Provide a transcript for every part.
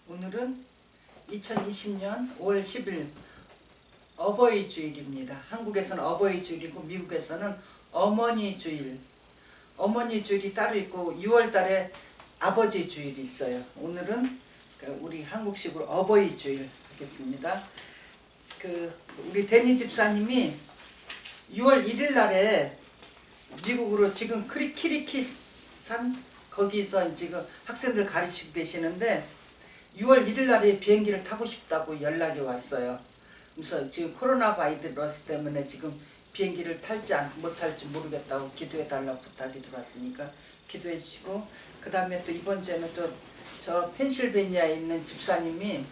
오늘은 2020년 5월 10일 어버이 주일입니다. 한국에서는 어버이 주일이고 미국에서는 어머니 주일. 어머니 주일이 따로 있고 6월 달에 아버지 주일이 있어요. 오늘은 우리 한국식으로 어버이 주일 하겠습니다. 우리 데니 집사님이 6월 1일 날에 미국으로 지금 키리키산 거기서 지금 학생들 가르치고 계시는데 6월 1일 날에 비행기를 타고 싶다고 연락이 왔어요. 그래서 지금 코로나 바이러스 때문에 지금 비행기를 탈지 못할지 모르겠다고 기도해 달라고 부탁이 들어왔으니까 기도해 주시고, 그 다음에 또 이번 주에는 또 저 펜실베니아에 있는 집사님이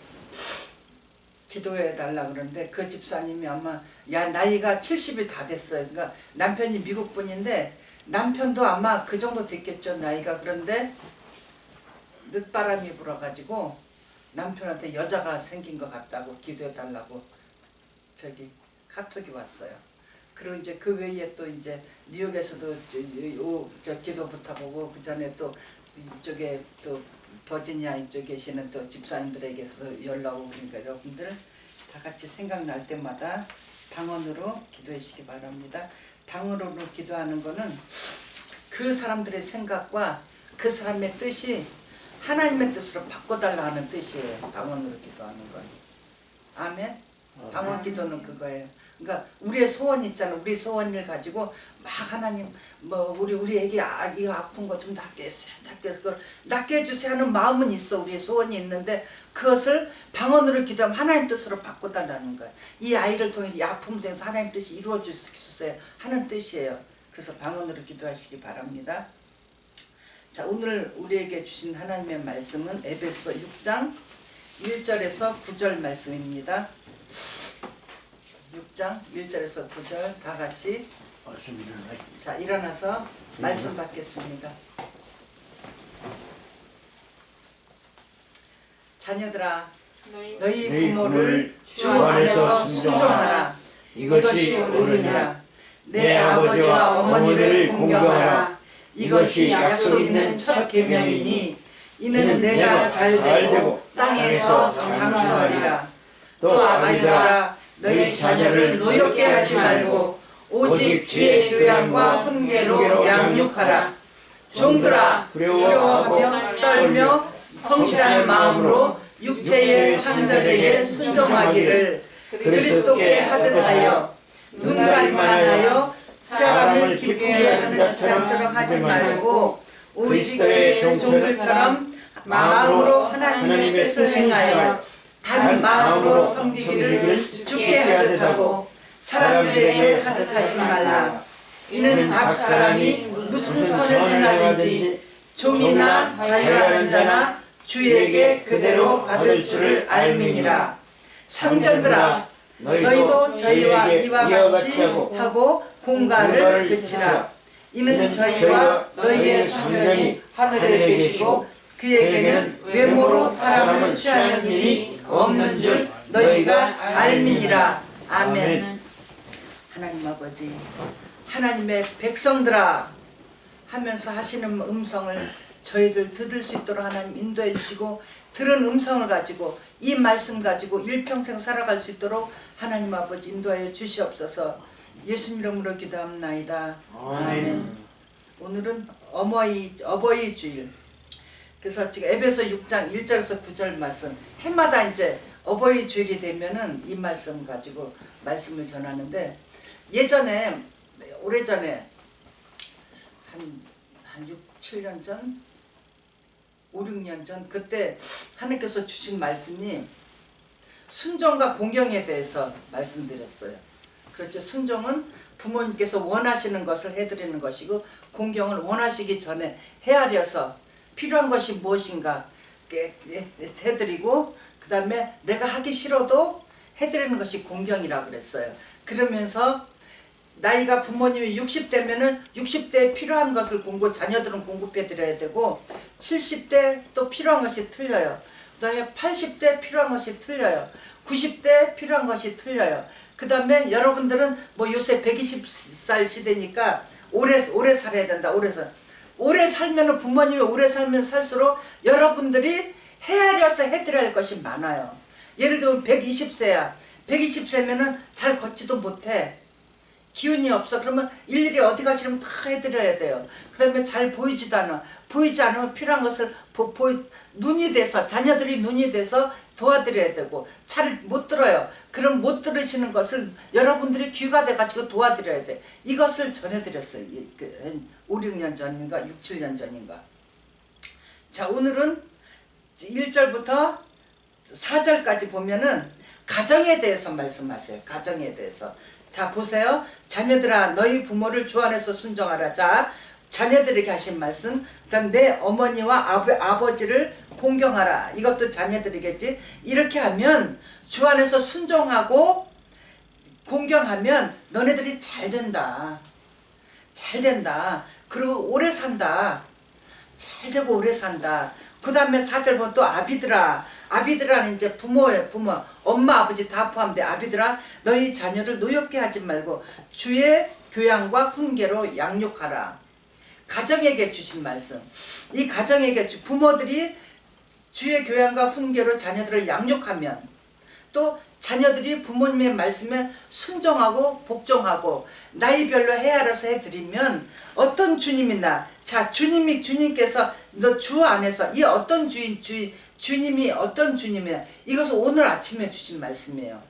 기도해 달라 그러는데, 그 집사님이 아마 나이가 70이 다 됐어요. 그러니까 남편이 미국 분인데 남편도 아마 그 정도 됐겠죠, 나이가. 그런데 늦바람이 불어가지고 남편한테 여자가 생긴 것 같다고 기도해 달라고 카톡이 왔어요. 그리고 이제 그 외에 또 이제 뉴욕에서도 기도 부탁하고, 그 전에 또 이쪽에 또 버지니아 이쪽에 계시는 또 집사님들에게서 연락 오고, 그러니까 여러분들 다 같이 생각날 때마다 방언으로 기도해 주시기 바랍니다. 방언으로 기도하는 거는 그 사람들의 생각과 그 사람의 뜻이 하나님의 뜻으로 바꿔달라 하는 뜻이에요. 방언으로 기도하는 건. 아멘. 방언 기도는 그거예요. 그러니까 우리의 소원 있잖아. 우리 소원을 가지고 막 하나님 우리 애기 이거 아픈 거 좀 낫게 해주세요. 낫게 해주세요 하는 마음은 있어. 우리의 소원이 있는데 그것을 방언으로 기도하면 하나님 뜻으로 바꿔달라는 거예요. 이 아이를 통해서 이 아픔을 통해서 하나님 뜻이 이루어 주세요 하는 뜻이에요. 그래서 방언으로 기도하시기 바랍니다. 자, 오늘 우리에게 주신 하나님의 말씀은 에베소 6장 1절에서 9절 말씀입니다. 6장 1절에서 9절 다 같이 자, 일어나서 말씀 받겠습니다. 자녀들아, 너희 부모를 주 안에서 순종하라. 이것이 옳으니라. 내 아버지와 어머니를 공경하라. 이것이 약속 있는 첫 계명이니 이는 내가 잘되고 땅에서 장수하리라. 또 아이들아, 너희 자녀를 노엽게 하지 말고 오직 주의 교양과 훈계로 양육하라. 종들아, 두려워하며 떨며 성실한 마음으로 육체의 상전에게 순종하기를 그리스도께 하듯 하여 눈가림만 하여 사람을 기쁘게 하는 자처럼 하지 말고 오직 그리스도의 종들처럼 마음으로 하나님의 뜻을 행하여 단 마음으로 섬기기를 주께 하듯 하고 사람들에게 하듯 하지 말라. 이는 각 사람이 무슨 선을 행하든지 종이나 자유하는 자나 주에게 그대로 받을 줄을 알미니라. 상전들아, 너희도 저희와 이와 같이 하고 공가를 그치라. 이는 저희와 너희의 상전이 하늘에 계시고 그에게는 외모로 사람을 취하는 일이 없는 줄 너희가 알미니라. 아멘. 하나님 아버지, 하나님의 백성들아 하면서 하시는 음성을 저희들 들을 수 있도록 하나님 인도해 주시고, 들은 음성을 가지고 이 말씀 가지고 일평생 살아갈 수 있도록 하나님 아버지 인도하여 주시옵소서. 예수님 이름으로 기도합나이다. 아멘. 오늘은 어버이 주일. 그래서 지금 에베소 6장 1절에서 9절 말씀, 해마다 이제 어버이 주일이 되면은 이 말씀 가지고 말씀을 전하는데, 예전에 오래전에 한 6, 7년 전, 5, 6년 전 그때 하나님께서 주신 말씀이 순종과 공경에 대해서 말씀드렸어요. 그렇죠. 순종은 부모님께서 원하시는 것을 해드리는 것이고, 공경은 원하시기 전에 헤아려서 필요한 것이 무엇인가 해드리고, 그 다음에 내가 하기 싫어도 해드리는 것이 공경이라고 그랬어요. 그러면서 나이가 부모님이 60대면은 60대에 필요한 것을 자녀들은 공급해드려야 되고, 70대 또 필요한 것이 틀려요. 그 다음에 80대 필요한 것이 틀려요. 90대 필요한 것이 틀려요. 그 다음에 여러분들은 요새 120살 시대니까 오래 살아야 된다. 오래 살면은 부모님이 오래 살면 살수록 여러분들이 헤아려서 해드려야 할 것이 많아요. 예를 들면 120세야. 120세면은 잘 걷지도 못해. 기운이 없어. 그러면 일일이 어디 가시면 다 해드려야 돼요. 그 다음에 잘 보이지도 않아. 보이지 않으면 필요한 것을 눈이 돼서, 자녀들이 눈이 돼서 도와드려야 되고, 잘 못 들어요. 그럼 못 들으시는 것을 여러분들이 귀가 돼가지고 도와드려야 돼. 이것을 전해드렸어요. 5, 6년 전인가 6, 7년 전인가. 자, 오늘은 1절부터 4절까지 보면은 가정에 대해서 말씀하셔요. 가정에 대해서. 자, 보세요. 자녀들아 너희 부모를 주 안에서 순종하라. 자, 자녀들에게 하신 말씀. 그 다음 내 어머니와 아버지를 공경하라. 이것도 자녀들이겠지. 이렇게 하면 주 안에서 순종하고 공경하면 너네들이 잘 된다. 잘 된다. 그리고 오래 산다. 잘 되고 오래 산다. 그 다음에 4절 보면 또 아비들아. 아비들아는 이제 부모예요. 부모. 엄마 아버지 다 포함돼. 아비들아 너희 자녀를 노엽게 하지 말고 주의 교양과 훈계로 양육하라. 가정에게 주신 말씀. 이 가정에게 부모들이 주의 교양과 훈계로 자녀들을 양육하면 또 자녀들이 부모님의 말씀에 순종하고 복종하고 나이별로 헤아려서 해드리면 어떤 주님이나 자 주님께서 너 주 안에서 이 어떤 주님이 어떤 주님이야 이것은 오늘 아침에 주신 말씀이에요.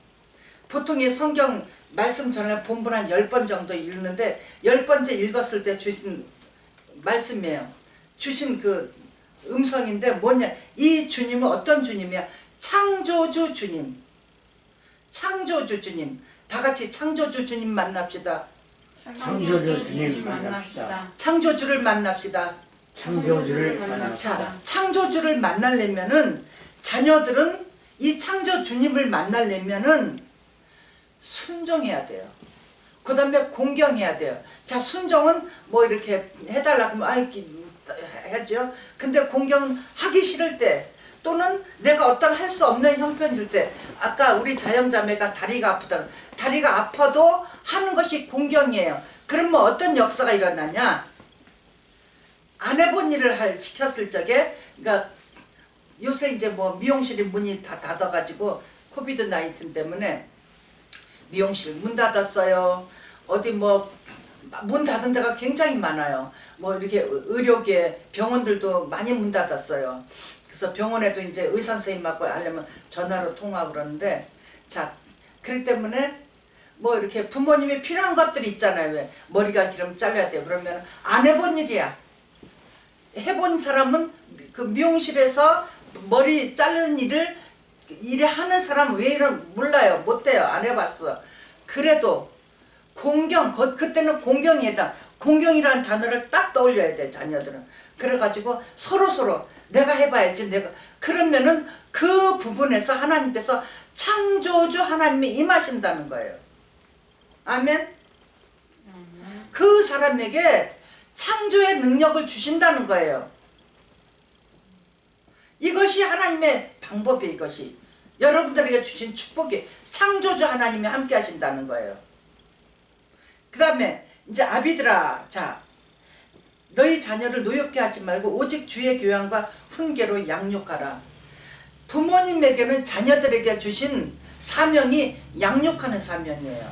보통 이 성경 말씀 전에 본문 한 10번 정도 읽는데 10번째 읽었을 때 주신 말씀이에요. 주신 그 음성인데 뭐냐 이 주님은 어떤 주님이야? 창조주 주님. 창조주 주님. 다 같이 창조주 주님 만납시다. 창조주 주님 만납시다. 창조주를 만납시다. 창조주를 만납시다. 자, 창조주를 만나려면은 자녀들은 이 창조주님을 만나려면은 순종해야 돼요. 그 다음에 공경해야 돼요. 자, 순종은 뭐 이렇게 해달라고 하면 하죠. 근데 공경은 하기 싫을 때 또는 내가 어떤 할 수 없는 형편일 때 아까 우리 자영자매가 다리가 아프다. 다리가 아파도 하는 것이 공경이에요. 그러면 어떤 역사가 일어나냐? 안 해본 일을 시켰을 적에 그러니까 요새 이제 뭐 미용실이 문이 다 닫아가지고 코비드 19 때문에 미용실 문 닫았어요. 어디 뭐 문 닫은 데가 굉장히 많아요. 뭐 이렇게 의료계 병원들도 많이 문 닫았어요. 그래서 병원에도 이제 의사 선생님하고 하려면 전화로 통화하고 그러는데 자 그렇기 때문에 뭐 이렇게 부모님이 필요한 것들이 있잖아요. 왜 머리가 기르면 잘라야 돼요. 그러면 안 해본 일이야. 해본 사람은 그 미용실에서 머리 자르는 일을 일에 하는 사람 외에는 몰라요. 못돼요. 안 해봤어. 그래도 공경, 그때는 공경이다. 공경이라는 단어를 딱 떠올려야 돼, 자녀들은. 그래가지고 서로 내가 해봐야지, 내가. 그러면은 그 부분에서 하나님께서 창조주 하나님이 임하신다는 거예요. 아멘? 그 사람에게 창조의 능력을 주신다는 거예요. 이것이 하나님의 방법이에요, 이것이. 여러분들에게 주신 축복이 창조주 하나님이 함께 하신다는 거예요. 그 다음에 이제 아비들아 자 너희 자녀를 노엽게 하지 말고 오직 주의 교양과 훈계로 양육하라. 부모님에게는 자녀들에게 주신 사명이 양육하는 사명이에요.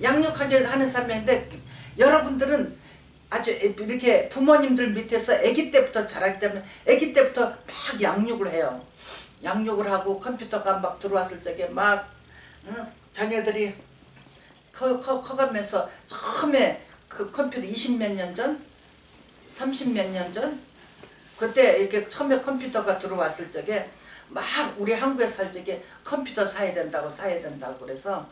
양육하는 사명인데 여러분들은 아주 이렇게 부모님들 밑에서 아기 때부터 자라기 때문에 아기 때부터 막 양육을 해요. 양육을 하고 컴퓨터가 막 들어왔을 적에 막 자녀들이 커가면서 처음에 그 컴퓨터 20몇 년 전? 30몇 년 전? 그때 이렇게 처음에 컴퓨터가 들어왔을 적에 막 우리 한국에 살 적에 컴퓨터 사야 된다고 그래서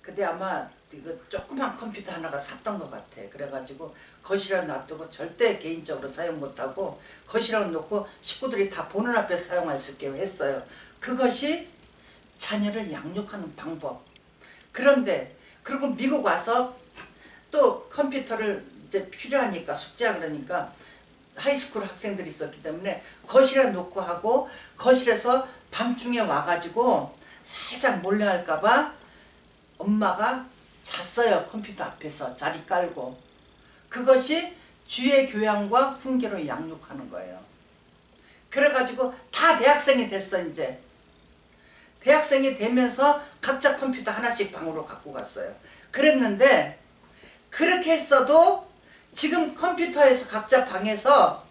그때 아마 이거 조그만 컴퓨터 하나가 샀던 것 같아. 그래가지고 거실에 놔두고 절대 개인적으로 사용 못하고 거실에 놓고 식구들이 다 보는 앞에 사용할 수 있게 했어요. 그것이 자녀를 양육하는 방법. 그런데 그리고 미국 와서 또 컴퓨터를 이제 필요하니까 숙제하 그러니까 하이스쿨 학생들이 있었기 때문에 거실에 놓고 하고 거실에서 밤중에 와가지고 살짝 몰래 할까봐 엄마가 잤어요. 컴퓨터 앞에서 자리 깔고. 그것이 주의 교양과 훈계로 양육하는 거예요. 그래가지고 다 대학생이 됐어. 이제 대학생이 되면서 각자 컴퓨터 하나씩 방으로 갖고 갔어요. 그랬는데 그렇게 했어도 지금 컴퓨터에서 각자 방에서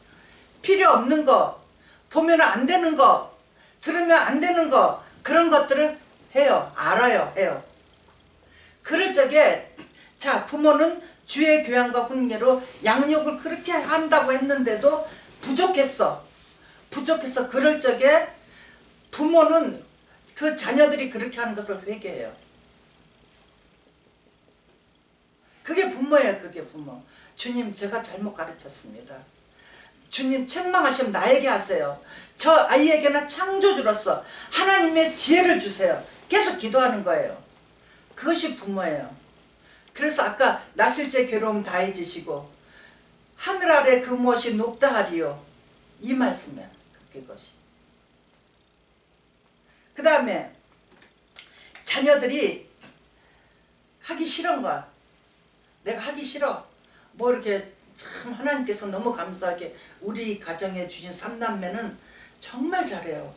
필요 없는 거, 보면 안 되는 거, 들으면 안 되는 거, 그런 것들을 해요. 알아요. 해요. 그럴 적에 자, 부모는 주의 교양과 훈계로 양육을 그렇게 한다고 했는데도 부족했어. 그럴 적에 부모는 그 자녀들이 그렇게 하는 것을 회개해요. 그게 부모예요. 그게 부모. 주님, 제가 잘못 가르쳤습니다. 주님, 책망하시면 나에게 하세요. 저 아이에게는 창조주로서 하나님의 지혜를 주세요. 계속 기도하는 거예요. 그것이 부모예요. 그래서 아까 나실제 괴로움 다 잊으시고 하늘 아래 그 무엇이 높다 하리요. 이 말씀이야. 그것이. 그 다음에 자녀들이 하기 싫은 거야. 내가 하기 싫어. 뭐 이렇게 참 하나님께서 너무 감사하게 우리 가정에 주신 3남매는 정말 잘해요.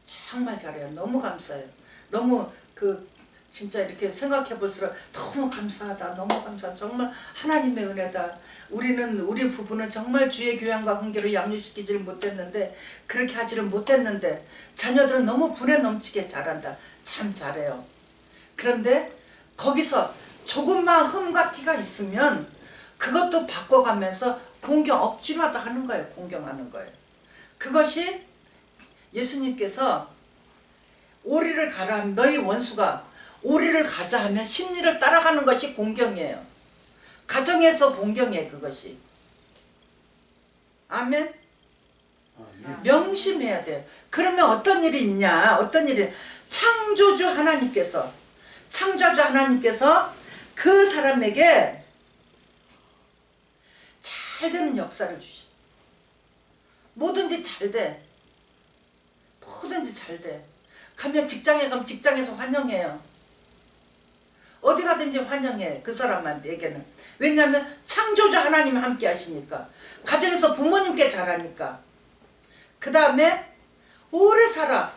정말 잘해요. 너무 감사해요. 너무 진짜 이렇게 생각해 볼수록 너무 감사하다. 너무 감사하다. 정말 하나님의 은혜다. 우리 부부는 정말 주의 교양과 훈계로 양육시키지를 못했는데 그렇게 하지를 못했는데 자녀들은 너무 분에 넘치게 잘한다. 참 잘해요. 그런데 거기서 조금만 흠과 티가 있으면 그것도 바꿔가면서 공경 억지로라도 하는 거예요. 공경하는 거예요. 그것이 예수님께서 오리를 가라 하면 너희 원수가 오리를 가자 하면 심리를 따라가는 것이 공경이에요. 가정에서 공경이에요. 그것이. 아멘. 명심해야 돼요. 그러면 어떤 일이 있냐. 어떤 일이 창조주 하나님께서 그 사람에게 잘 되는 역사를 주셔. 뭐든지 잘 돼. 뭐든지 잘 돼. 가면 직장에 가면 직장에서 환영해요. 어디 가든지 환영해. 그 사람한테에게는. 왜냐하면 창조주 하나님 함께 하시니까. 가정에서 부모님께 잘하니까. 그 다음에 오래 살아.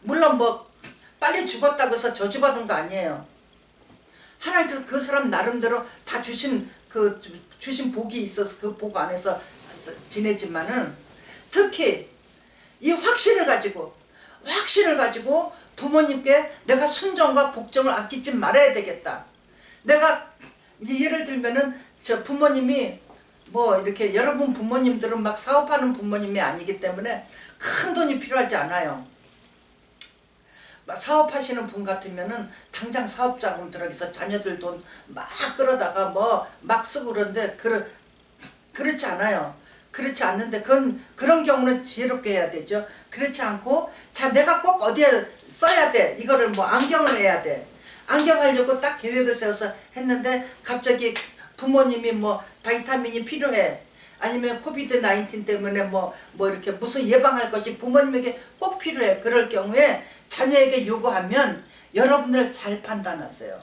물론 뭐 빨리 죽었다고 해서 저주받은 거 아니에요. 하나님께서 그 사람 나름대로 다 주신 복이 있어서 그 복 안에서 지내지만은 특히 이 확신을 가지고 부모님께 내가 순종과 복종을 아끼지 말아야 되겠다. 내가 예를 들면은 저 부모님이 뭐 이렇게 여러분 부모님들은 막 사업하는 부모님이 아니기 때문에 큰 돈이 필요하지 않아요. 사업하시는 분 같으면은 당장 사업자금 들어가서 자녀들 돈 막 끌어다가 뭐 막 쓰고 그런데 그렇지 않아요. 그렇지 않는데 그런 경우는 지혜롭게 해야 되죠. 그렇지 않고 자 내가 꼭 어디에 써야 돼. 이거를 뭐 안경을 해야 돼. 안경 하려고 딱 계획을 세워서 했는데 갑자기 부모님이 뭐 바이타민이 필요해. 아니면 코비드 19 때문에 뭐 이렇게 무슨 예방할 것이 부모님에게 꼭 필요해. 그럴 경우에 자녀에게 요구하면 여러분들 잘 판단하세요.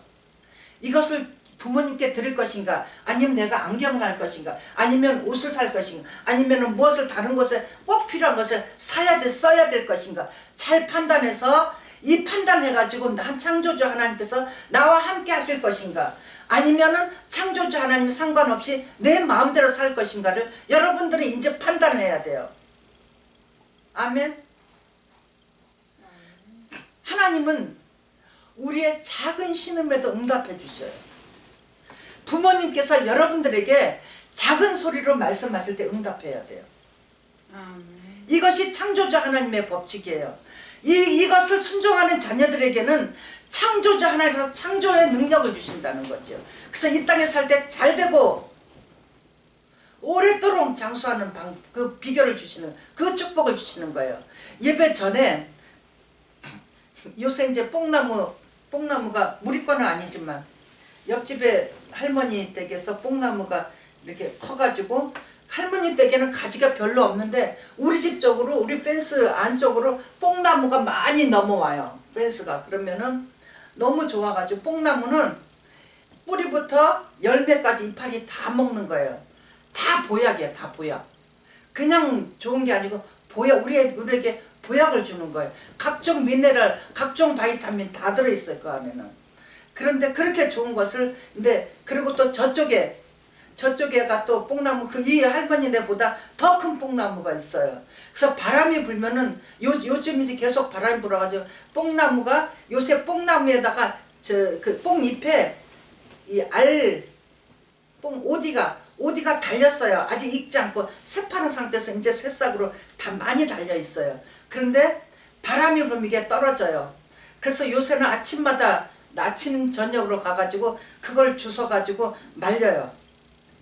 이것을 부모님께 드릴 것인가, 아니면 내가 안경을 할 것인가, 아니면 옷을 살 것인가, 아니면 무엇을 다른 곳에 꼭 필요한 것을 사야 돼, 써야 될 것인가, 잘 판단해서 이 판단해가지고 난 창조주 하나님께서 나와 함께 하실 것인가, 아니면은 창조주 하나님 상관없이 내 마음대로 살 것인가를 여러분들이 이제 판단해야 돼요. 아멘. 하나님은 우리의 작은 신음에도 응답해 주셔요. 부모님께서 여러분들에게 작은 소리로 말씀하실 때 응답해야 돼요. 이것이 창조주 하나님의 법칙이에요. 이것을 순종하는 자녀들에게는 창조주 하나님께서 창조의 능력을 주신다는 거죠. 그래서 이 땅에 살 때 잘되고 오랫도록 장수하는 그 비결을 주시는, 그 축복을 주시는 거예요. 예배 전에 요새 이제 뽕나무가 우리 거는 아니지만 옆집에 할머니 댁에서 뽕나무가 이렇게 커가지고 할머니 댁에는 가지가 별로 없는데 우리 집 쪽으로, 우리 펜스 안쪽으로 뽕나무가 많이 넘어와요. 펜스가. 그러면은 너무 좋아가지고 뽕나무는 뿌리부터 열매까지 이파리 다 먹는 거예요. 다 보약이에요. 다 보약. 그냥 좋은 게 아니고 우리에게 보약을 주는 거예요. 각종 미네랄, 각종 바이타민 다 들어있어요, 그 안에는. 그런데 그렇게 좋은 것을, 근데, 그리고 또 저쪽에가 또 뽕나무, 이 할머니네보다 더 큰 뽕나무가 있어요. 그래서 바람이 불면은, 요즘 이제 계속 바람이 불어가지고, 뽕나무가, 요새 뽕나무에다가, 그 뽕잎에, 오디가 달렸어요. 아직 익지 않고 새파란 상태에서 이제 새싹으로 다 많이 달려 있어요. 그런데 바람이 불면 이게 떨어져요. 그래서 요새는 아침 저녁으로 가가지고 그걸 주워가지고 말려요.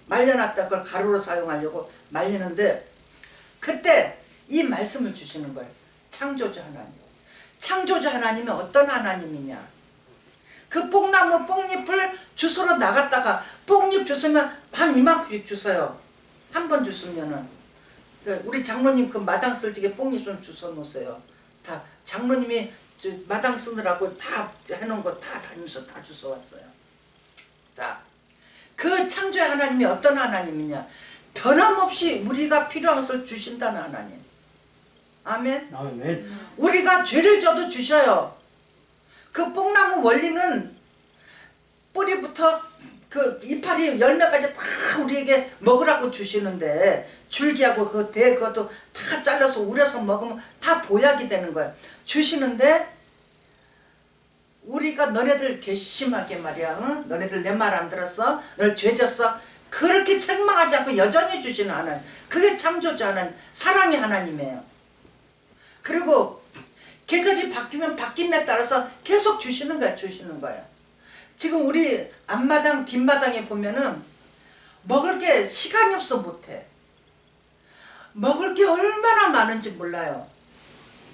말려놨다 그걸 가루로 사용하려고 말리는데 그때 이 말씀을 주시는 거예요. 창조주 하나님. 창조주 하나님이 어떤 하나님이냐. 그 뽕나무 뽕잎을 주스러 나갔다가 뽕잎 주스면 한 이만큼씩 주세요. 한 번 주스면은 우리 장로님 그 마당 쓸 적에 뽕잎 좀 주워 놓으세요. 다 장로님이 마당 쓰느라고 다 해놓은 거 다 다니면서 다 주워 왔어요. 자, 그 창조의 하나님이 어떤 하나님이냐? 변함없이 우리가 필요한 것을 주신다는 하나님. 아멘. 아멘. 우리가 죄를 져도 주셔요. 그 뽕나무 원리는 뿌리부터 그 이파리 열매까지 다 우리에게 먹으라고 주시는데 줄기하고 그것도 다 잘라서 우려서 먹으면 다 보약이 되는 거예요. 주시는데 우리가 너네들 괘씸하게 말이야. 응? 너네들 내 말 안 들었어? 너네 죄졌어? 그렇게 책망하지 않고 여전히 주시는 하나님. 그게 창조주 하나님, 사랑의 하나님이에요. 그리고 계절이 바뀌면 바뀜에 따라서 계속 주시는 거예요. 지금 우리 앞마당 뒷마당에 보면은 먹을 게 시간이 없어 못해. 먹을 게 얼마나 많은지 몰라요.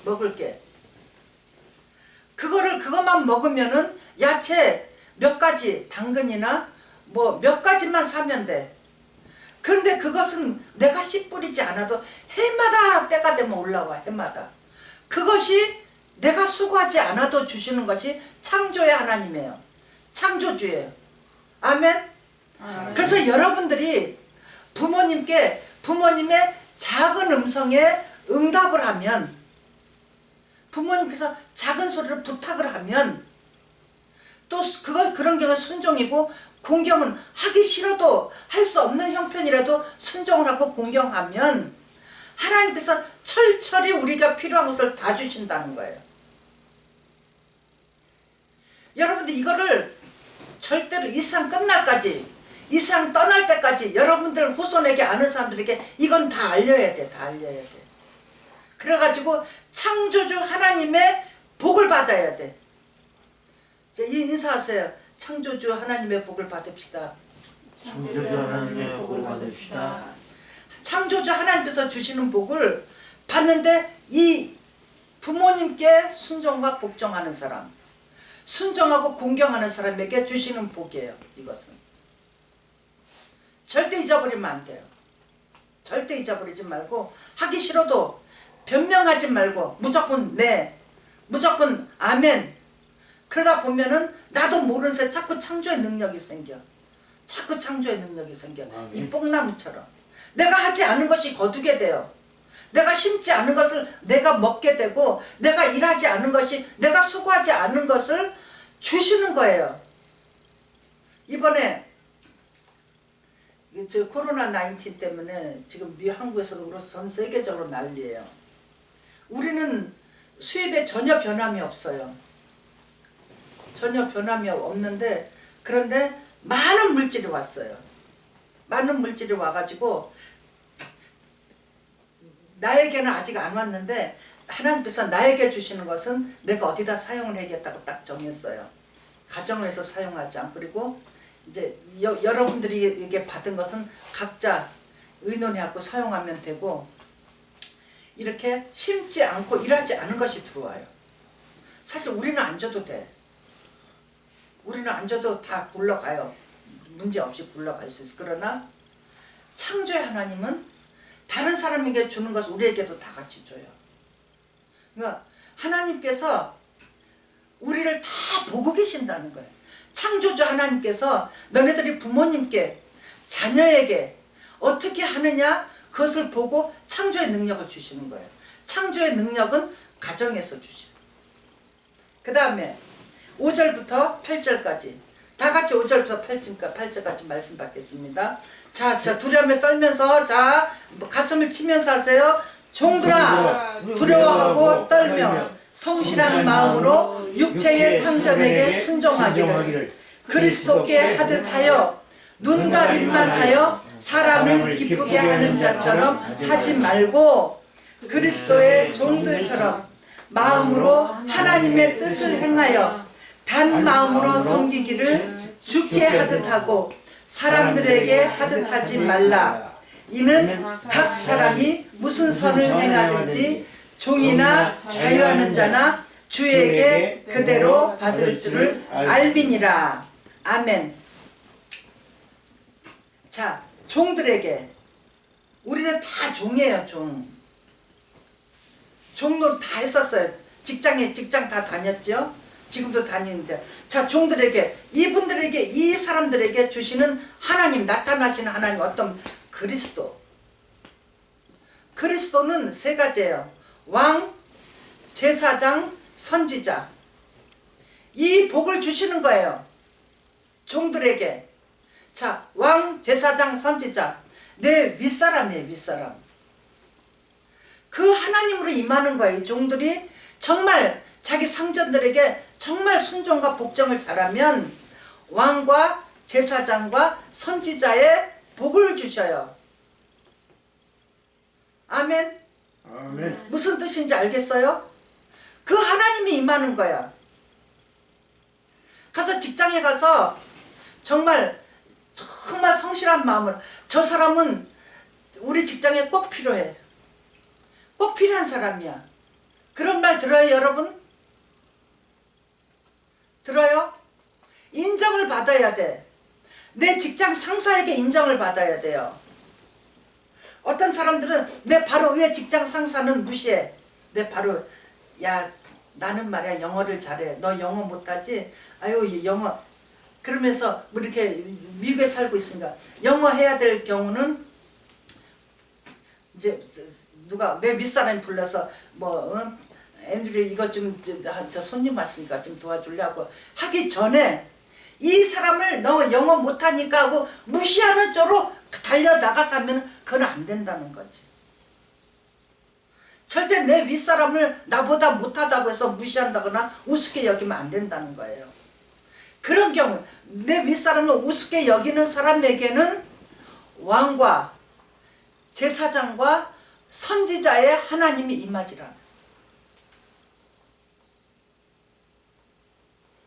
먹을 게. 그것만 먹으면은 야채 몇 가지, 당근이나 뭐 몇 가지만 사면 돼. 그런데 그것은 내가 씨 뿌리지 않아도 해마다 때가 되면 올라와, 해마다. 그것이 내가 수고하지 않아도 주시는 것이 창조의 하나님이에요. 창조주예요. 아멘? 그래서 여러분들이 부모님의 작은 음성에 응답을 하면, 부모님께서 작은 소리로 부탁을 하면, 또 그런 경우 순종이고, 공경은 하기 싫어도 할 수 없는 형편이라도 순종을 하고 공경하면 하나님께서 철철이 우리가 필요한 것을 다 주신다는 거예요. 여러분들 이거를 절대로 이 세상 끝날까지, 이 세상 떠날 때까지 여러분들 후손에게 아는 사람들에게 이건 다 알려야 돼. 다 알려야 돼. 그래가지고 창조주 하나님의 복을 받아야 돼. 이제 인사하세요. 창조주 하나님의 복을 받읍시다. 창조주 하나님의 복을 받읍시다. 창조주 하나님께서 주시는 복을 받는데 이 부모님께 순종과 복종하는 사람, 순종하고 공경하는 사람에게 주시는 복이에요. 이것은 절대 잊어버리면 안 돼요. 절대 잊어버리지 말고, 하기 싫어도 변명하지 말고 무조건 네, 무조건 아멘. 그러다 보면은 나도 모르는 새에 자꾸 창조의 능력이 생겨. 자꾸 창조의 능력이 생겨. 아멘. 이 뽕나무처럼 내가 하지 않은 것이 거두게 돼요. 내가 심지 않은 것을 내가 먹게 되고, 내가 일하지 않은 것이, 내가 수고하지 않은 것을 주시는 거예요. 이번에 저 코로나19 때문에 지금 한국에서도 그렇고 전 세계적으로 난리예요. 우리는 수입에 전혀 변함이 없어요. 전혀 변함이 없는데, 그런데 많은 물질이 왔어요. 많은 물질이 와가지고 나에게는 아직 안 왔는데 하나님께서 나에게 주시는 것은 내가 어디다 사용을 해야겠다고 딱 정했어요. 가정에서 사용하지 않고, 그리고 이제 여러분들이 이게 받은 것은 각자 의논해갖고 사용하면 되고, 이렇게 심지 않고 일하지 않은 것이 들어와요. 사실 우리는 안 줘도 돼. 우리는 안 줘도 다 굴러가요. 문제 없이 굴러갈 수 있어. 그러나 창조의 하나님은 다른 사람에게 주는 것을 우리에게도 다 같이 줘요. 그러니까 하나님께서 우리를 다 보고 계신다는 거예요. 창조주 하나님께서 너네들이 부모님께, 자녀에게 어떻게 하느냐, 그것을 보고 창조의 능력을 주시는 거예요. 창조의 능력은 가정에서 주시는. 그 다음에 5절부터 8절까지 다 같이 5절부터 8절까지 말씀 받겠습니다. 자, 두려움에 떨면서 자 가슴을 치면서 하세요. 종들아 두려워하고 떨며 성실한 마음으로 육체의 상전에게 순종하기를 그리스도께 하듯 하여 눈과 입만 하여 사람을 기쁘게 하는 자처럼 하지 말고 그리스도의 종들처럼 마음으로 하나님의 뜻을 행하여 단 마음으로 섬기기를 주께 하듯 하고 사람들에게 하듯 하지 말라. 이는 각 사람이 무슨 선을 행하든지 종이나 자유하는 자나 주에게 그대로 받을 줄을 알미니라. 아멘. 자, 종들에게 우리는 다 종이에요. 종로 다 했었어요. 직장 다 다녔죠. 지금도 다니는데 자 종들에게 이분들에게 이 사람들에게 주시는 하나님 나타나시는 하나님 어떤 그리스도는 세 가지예요. 왕, 제사장, 선지자. 이 복을 주시는 거예요. 종들에게. 자, 왕, 제사장, 선지자. 내 윗사람이에요. 윗사람. 그 하나님으로 임하는 거예요. 이 종들이 정말 자기 상전들에게 정말 순종과 복종을 잘하면 왕과 제사장과 선지자의 복을 주셔요. 아멘. 아멘. 무슨 뜻인지 알겠어요? 그 하나님이 임하는 거야. 가서 직장에 가서 정말 성실한 마음으로 저 사람은 우리 직장에 꼭 필요해. 꼭 필요한 사람이야. 그런 말 들어요, 여러분? 들어요? 인정을 받아야 돼. 내 직장 상사에게 인정을 받아야 돼요. 어떤 사람들은 내 바로 위에 직장 상사는 무시해. 내 바로 야 나는 말이야 영어를 잘해. 너 영어 못하지? 아유 영어. 그러면서 뭐 이렇게 미국에 살고 있으니까 영어 해야 될 경우는 이제 누가 내 윗사람이 불러서 뭐 앤드류 이거 좀 저 손님 왔으니까 좀 도와주려고 하기 전에 이 사람을 너 영어 못하니까 하고 무시하는 쪽으로 달려나가서 하면 그건 안 된다는 거지. 절대 내 윗사람을 나보다 못하다고 해서 무시한다거나 우습게 여기면 안 된다는 거예요. 그런 경우 내 윗사람을 우습게 여기는 사람에게는 왕과 제사장과 선지자의 하나님이 임하지라.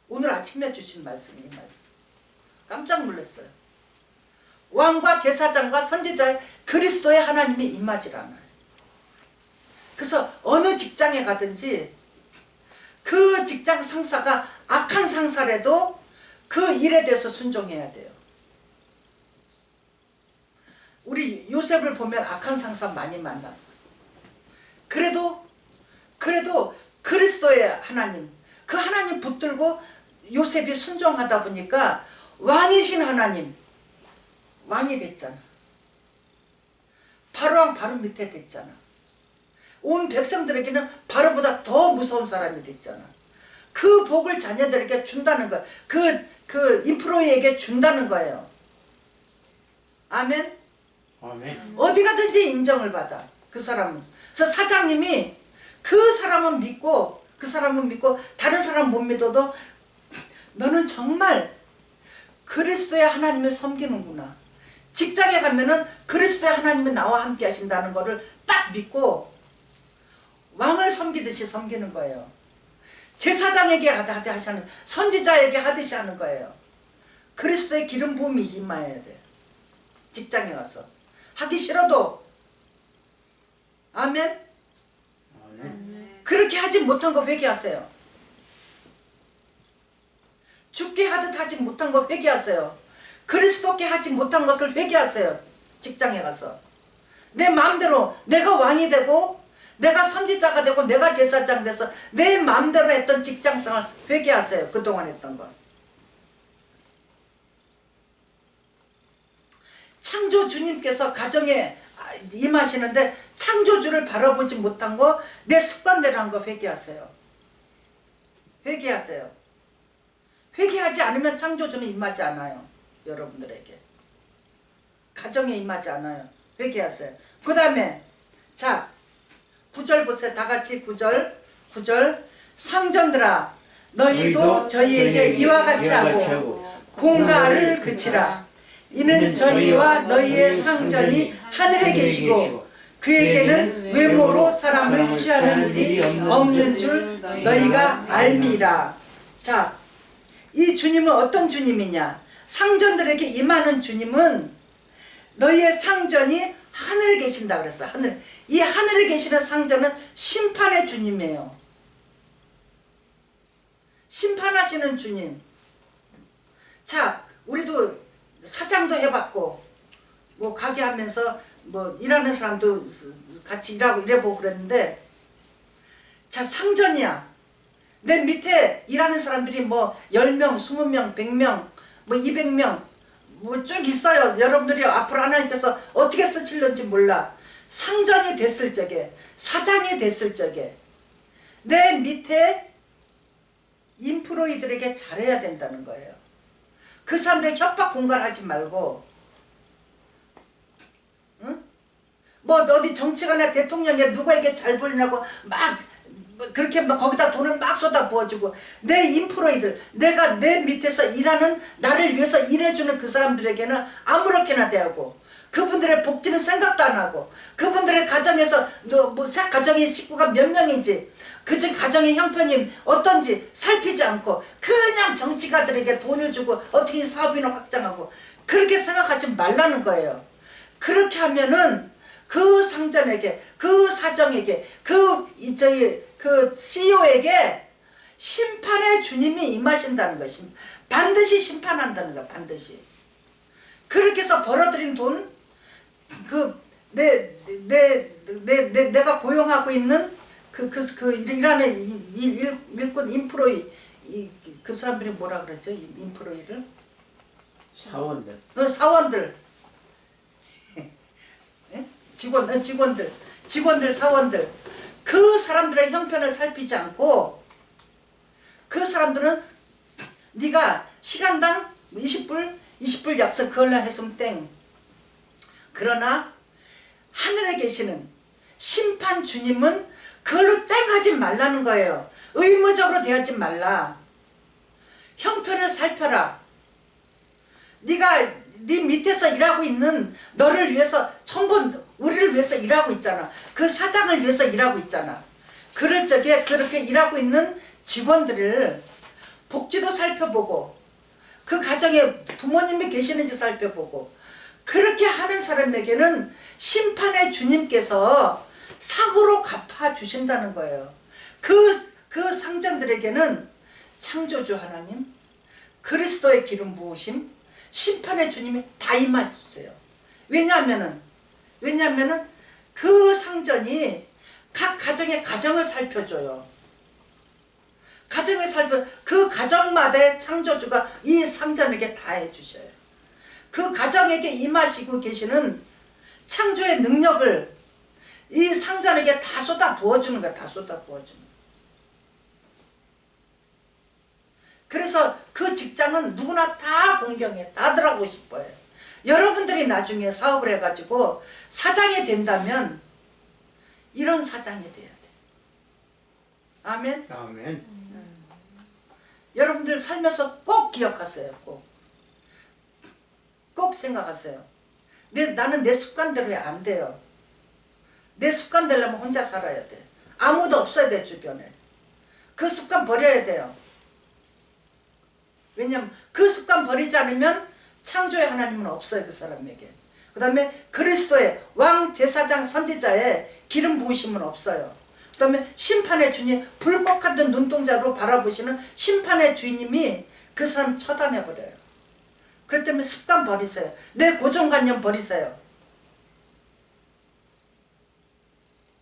오늘 아침에 주신 말씀이 이 말씀. 깜짝 놀랐어요. 왕과 제사장과 선지자의 그리스도의 하나님이 임하지라. 그래서 어느 직장에 가든지 그 직장 상사가 악한 상사라도 그 일에 대해서 순종해야 돼요. 우리 요셉을 보면 악한 상사 많이 만났어. 그래도 그리스도의 하나님, 그 하나님 붙들고 요셉이 순종하다 보니까 왕이신 하나님, 왕이 됐잖아. 바로왕 바로 밑에 됐잖아. 온 백성들에게는 바로보다 더 무서운 사람이 됐잖아. 그 복을 자녀들에게 준다는 거야. 그 인프로에게 준다는 거예요. 아멘. 아멘. 어디 가든지 인정을 받아. 그 사람은. 그래서 사장님이 그 사람은 믿고 다른 사람 못 믿어도 너는 정말 그리스도의 하나님을 섬기는구나. 직장에 가면은 그리스도의 하나님이 나와 함께 하신다는 거를 딱 믿고 왕을 섬기듯이 섬기는 거예요. 제사장에게 하듯이 하는, 선지자에게 하듯이 하는 거예요. 그리스도의 기름 부음이 임해야 돼. 직장에 가서 하기 싫어도. 아멘. 아멘. 그렇게 하지 못한 거 회개하세요. 죽게 하듯 하지 못한 거 회개하세요. 그리스도께 하지 못한 것을 회개하세요. 직장에 가서 내 마음대로 내가 왕이 되고 내가 선지자가 되고 내가 제사장 돼서 내 마음대로 했던 직장생활 회개하세요. 그동안 했던 거. 창조 주님께서 가정에 임하시는데 창조주를 바라보지 못한 거 내 습관대로 한 거 회개하세요. 회개하세요. 회개하지 않으면 창조주는 임하지 않아요. 여러분들에게. 가정에 임하지 않아요. 회개하세요. 그 다음에 자 9절 보세요. 다 같이 9절 상전들아 너희도 저희에게 이와 같이 하고 공가를 그치라. 이는 저희와 너희의 상전이 하늘에 계시고 그에게는 외모로 사람을 취하는 일이 없는 줄 너희가 알미라. 자, 이 주님은 어떤 주님이냐? 상전들에게 임하는 주님은 너희의 상전이 하늘에 계신다 그랬어. 하늘. 이 하늘에 계시는 상전은 심판의 주님이에요. 심판하시는 주님. 자, 우리도 사장도 해봤고 뭐 가게 하면서 뭐 일하는 사람도 같이 일하고 이래보고 그랬는데 자 상전이야. 내 밑에 일하는 사람들이 뭐 10명, 20명, 100명, 뭐 200명 뭐 쭉 있어요. 여러분들이 앞으로 하나님께서 어떻게 쓰실는지 몰라. 상전이 됐을 적에, 사장이 됐을 적에 내 밑에 인프로이들에게 잘해야 된다는 거예요. 그 사람들 협박 공갈하지 말고, 응? 뭐 어디 정치가나 대통령에 누구에게 잘 보이냐고 막 그렇게 막 거기다 돈을 막 쏟아 부어주고 내 인프로이들, 내가 내 밑에서 일하는 나를 위해서 일해주는 그 사람들에게는 아무렇게나 대하고 그분들의 복지는 생각도 안 하고 그분들의 가정에서 뭐 가정의 식구가 몇 명인지 그중 가정의 형편이 어떤지 살피지 않고 그냥 정치가들에게 돈을 주고 어떻게 사업인을 확장하고 그렇게 생각하지 말라는 거예요. 그렇게 하면은 그 상전에게, 그 사정에게, 그 CEO에게 심판의 주님이 임하신다는 것이 반드시 심판한다는 거야. 반드시. 그렇게 해서 벌어들인 돈, 내가 고용하고 있는 일하는 일꾼 인프로이, 그 사람들이 뭐라 그랬죠? 인프로이를? 사원들. 직원들, 사원들. 그 사람들의 형편을 살피지 않고 그 사람들은 네가 시간당 20불 약속 그걸로 했으면 땡. 그러나 하늘에 계시는 심판 주님은 그걸로 땡 하지 말라는 거예요. 의무적으로 대하지 말라. 형편을 살펴라. 네가 네 밑에서 일하고 있는 너를 위해서 전부 우리를 위해서 일하고 있잖아. 그 사장을 위해서 일하고 있잖아. 그럴 적에 그렇게 일하고 있는 직원들을 복지도 살펴보고 그 가정에 부모님이 계시는지 살펴보고 그렇게 하는 사람에게는 심판의 주님께서 상으로 갚아주신다는 거예요. 그 상전들에게는 창조주 하나님, 그리스도의 기름 부으심, 심판의 주님이 다 임하셨어요. 왜냐하면은 그 상전이 각 가정의 가정을 살펴줘요. 그 가정마다의 창조주가 이 상전에게 다 해주셔요. 그 가정에게 임하시고 계시는 창조의 능력을 이 상전에게 다 쏟아 부어주는 거야. 다 쏟아 부어주는 거야. 그래서 그 직장은 누구나 다 공경해. 다 들어가고 싶어요. 여러분들이 나중에 사업을 해가지고 사장이 된다면 이런 사장이 돼야 돼. 아멘? 아멘. 여러분들 살면서 꼭 기억하세요. 꼭 생각하세요. 나는 내 습관대로 안 돼요. 내 습관 되려면 혼자 살아야 돼. 아무도 없어야 돼 주변에. 그 습관 버려야 돼요. 왜냐면 그 습관 버리지 않으면 창조의 하나님은 없어요. 그 사람에게. 그 다음에 그리스도의 왕 제사장 선지자의 기름 부으심은 없어요. 그 다음에 심판의 주님, 불꽃 같은 눈동자로 바라보시는 심판의 주님이 그 사람 처단해버려요. 그렇기 때문에 습관 버리세요. 내 고정관념 버리세요.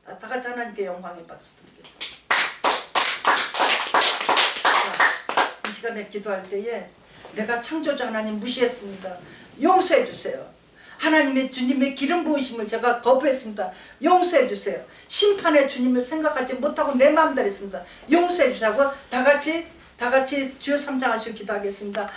다 같이 하나님께 영광의 박수 드리겠습니다. 자, 이 시간에 기도할 때에 내가 창조주 하나님 무시했습니다. 용서해 주세요. 하나님의 주님의 기름 부으심을 제가 거부했습니다. 용서해 주세요. 심판의 주님을 생각하지 못하고 내 마음대로 했습니다. 용서해 주자고 다 같이 주여 삼장하시고 기도하겠습니다.